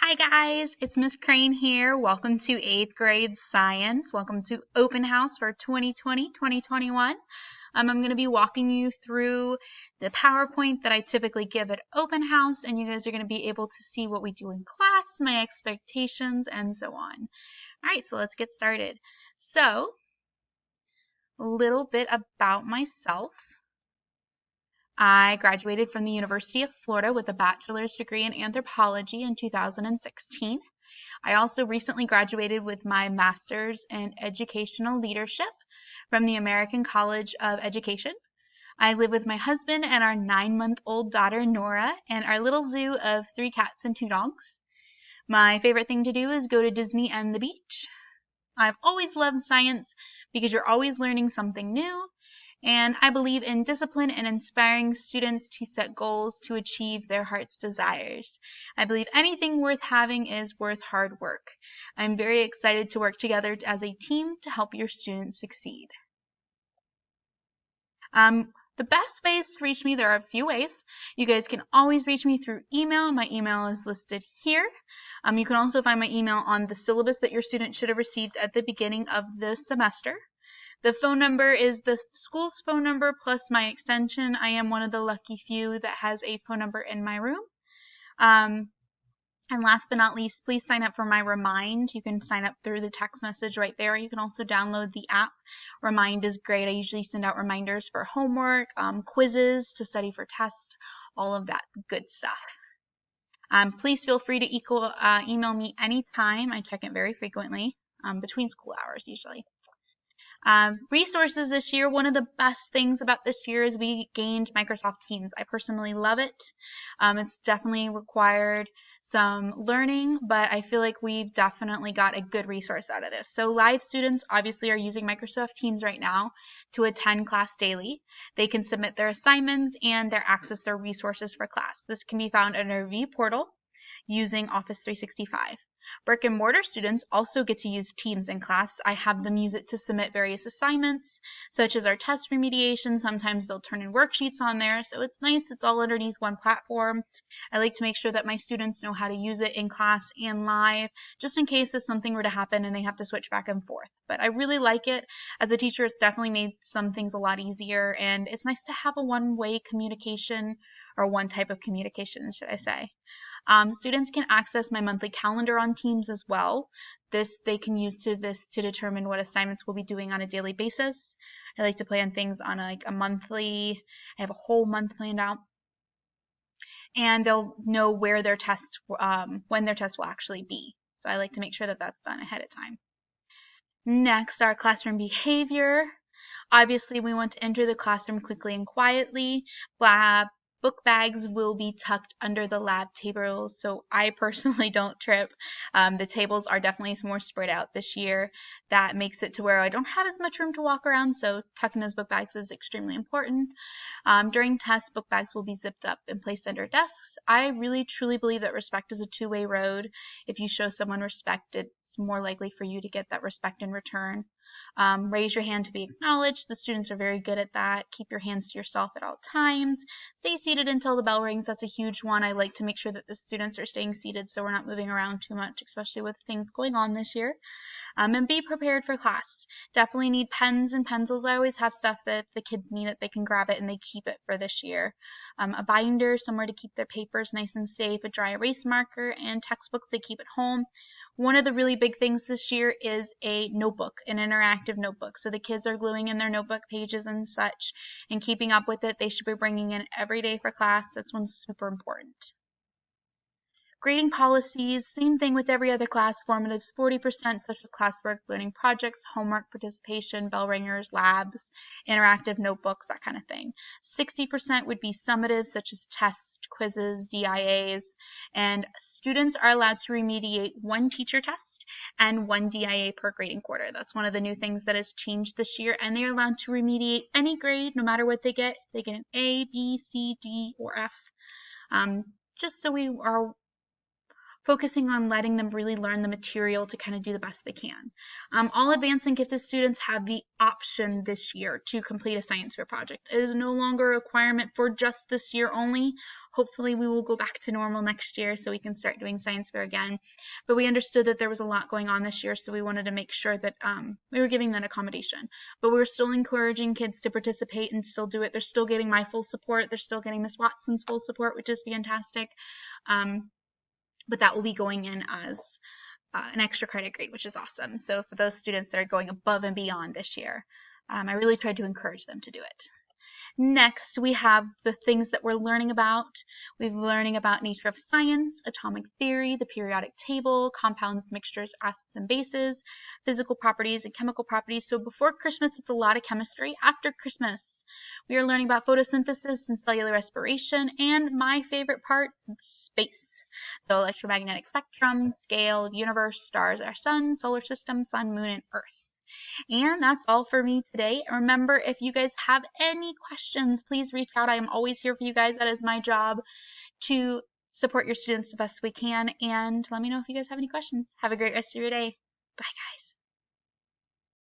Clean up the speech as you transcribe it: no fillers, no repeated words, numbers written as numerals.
Hi guys, it's Miss Crane here. Welcome to 8th grade science. Welcome to open house for 2020-2021. I'm going to be walking you through the PowerPoint that I typically give at open house, and you guys are going to be able to see what we do in class, my expectations, and so on. All right, so let's get started. So, a little bit about myself. I graduated from the University of Florida with a bachelor's degree in anthropology in 2016. I also recently graduated with my master's in educational leadership from the American College of Education. I live with my husband and our 9-month-old daughter, Nora, and our little zoo of 3 cats and 2 dogs. My favorite thing to do is go to Disney and the beach. I've always loved science because you're always learning something new, and I believe in discipline and inspiring students to set goals to achieve their heart's desires. I believe anything worth having is worth hard work. I'm very excited to work together as a team to help your students succeed. The best ways to reach me, there are a few ways. You guys can always reach me through email. My email is listed here. You can also find my email on the syllabus that your student should have received at the beginning of the semester. The phone number is the school's phone number plus my extension. I am one of the lucky few that has a phone number in my room. And last but not least, please sign up for my Remind. You can sign up through the text message right there. You can also download the app. Remind is great. I usually send out reminders for homework, quizzes to study for tests, all of that good stuff. Please feel free to email me anytime. I check it very frequently, between school hours usually. Resources this year, one of the best things about this year is we gained Microsoft Teams. I personally love it. It's definitely required some learning, but I feel like we've definitely got a good resource out of this. So live students obviously are using Microsoft Teams right now to attend class daily. They can submit their assignments and access their resources for class. This can be found under vPortal using Office 365. Brick and mortar students also get to use Teams in class. I have them use it to submit various assignments, such as our test remediation. Sometimes they'll turn in worksheets on there, so it's nice. It's all underneath one platform. I like to make sure that my students know how to use it in class and live, just in case if something were to happen and they have to switch back and forth. But I really like it. As a teacher, it's definitely made some things a lot easier, and it's nice to have a one-way communication, or one type of communication, should I say. Students can access my monthly calendar on Teams as well. They can use this to determine what assignments we'll be doing on a daily basis. I like to plan things on a monthly. I have a whole month planned out, and they'll know where their tests, when their tests will actually be. So I like to make sure that that's done ahead of time. Next, our classroom behavior. Obviously, we want to enter the classroom quickly and quietly. Book bags will be tucked under the lab tables, so I personally don't trip. The tables are definitely more spread out this year. That makes it to where I don't have as much room to walk around, so tucking those book bags is extremely important. During tests, book bags will be zipped up and placed under desks. I really truly believe that respect is a two-way road. If you show someone respect, it's more likely for you to get that respect in return. Raise your hand to be acknowledged. The students are very good at that. Keep your hands to yourself at all times. Stay seated until the bell rings. That's a huge one. I like to make sure that the students are staying seated so we're not moving around too much, especially with things going on this year. And be prepared for class. Definitely need pens and pencils. I always have stuff that if the kids need it, they can grab it and they keep it for this year. A binder, somewhere to keep their papers nice and safe, a dry erase marker, and textbooks they keep at home. One of the really big things this year is a notebook, an interactive notebook. So the kids are gluing in their notebook pages and such and keeping up with it. They should be bringing in every day for class. That's one super important. Grading policies, same thing with every other class. Formatives 40%, such as classwork, learning projects, homework, participation, bell ringers, labs, interactive notebooks, that kind of thing. 60% would be summative, such as tests, quizzes, DIAs, and students are allowed to remediate 1 teacher test and 1 DIA per grading quarter. That's one of the new things that has changed this year, and they're allowed to remediate any grade, no matter what they get. They get an A, B, C, D, or F. Just so we are focusing on letting them really learn the material to kind of do the best they can. All advanced and gifted students have the option this year to complete a science fair project. It is no longer a requirement for just this year only. Hopefully we will go back to normal next year so we can start doing science fair again. But we understood that there was a lot going on this year, so we wanted to make sure that we were giving that accommodation. But we were still encouraging kids to participate and still do it. They're still getting my full support. They're still getting Miss Watson's full support, which is fantastic. But that will be going in as an extra credit grade, which is awesome. So for those students that are going above and beyond this year, I really tried to encourage them to do it. Next, we have the things that we're learning about. We're learning about nature of science, atomic theory, the periodic table, compounds, mixtures, acids, and bases, physical properties, and chemical properties. So before Christmas, it's a lot of chemistry. After Christmas, we are learning about photosynthesis and cellular respiration, and my favorite part, space. So electromagnetic spectrum, scale, universe, stars, our sun, solar system, sun, moon, and Earth. And that's all for me today. Remember, if you guys have any questions, please reach out. I am always here for you guys. That is my job, to support your students the best we can. And let me know if you guys have any questions. Have a great rest of your day. Bye, guys.